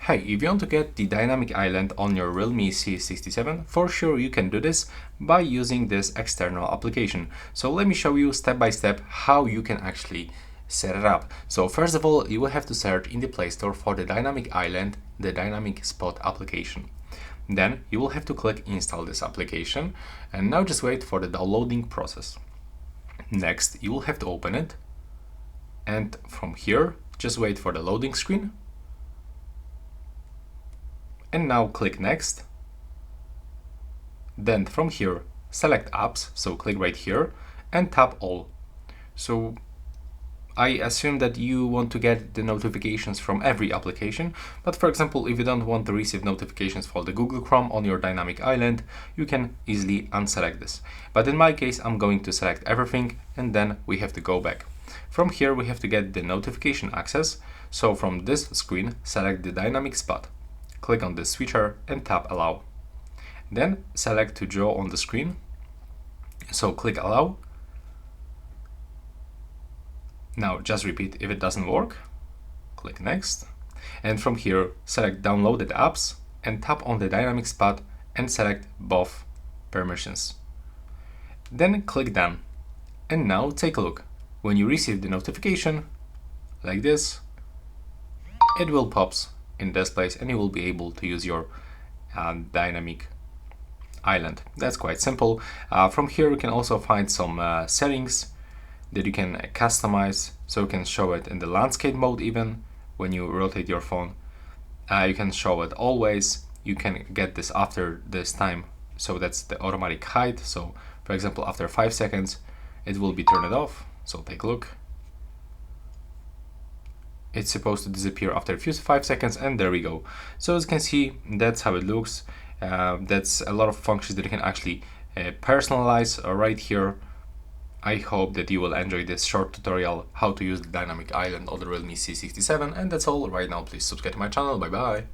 Hey, if you want to get the dynamic island on your Realme C67, for sure you can do this by using this external application. So let me show you step by step how you can actually set it up. So first of all, you will have to search in the Play Store for the dynamic island, the dynamic spot application. Then you will have to click install this application, and now just wait for the downloading process. Next, you will have to open it, and from here just wait for the loading screen. And now click next. Then from here, select apps, so click right here and tap all. So I assume that you want to get the notifications from every application, but for example, if you don't want to receive notifications for the Google Chrome on your dynamic island, you can easily unselect this. But in my case, I'm going to select everything, and then we have to go back. From here, we have to get the notification access. So from this screen, select the dynamic spot. Click on the switcher and tap allow. Then select to draw on the screen. So click allow. Now just repeat if it doesn't work. Click next. And from here, select downloaded apps and tap on the dynamic spot and select both permissions. Then click done. And now take a look. When you receive the notification, like this, it will pop in this place and you will be able to use your dynamic island. That's quite simple. From here you can also find some settings that you can customize, so you can show it in the landscape mode. Even when you rotate your phone, you can show it always. You can get this after this time, so that's the automatic hide. So for example, after 5 seconds it will be turned off. So take a look. It's supposed to disappear after 5 seconds, and there we go. So as you can see, that's how it looks. That's a lot of functions that you can actually personalize right here. I hope that you will enjoy this short tutorial how to use the dynamic island on the Realme C67, and that's all right now. Please subscribe to my channel. Bye bye.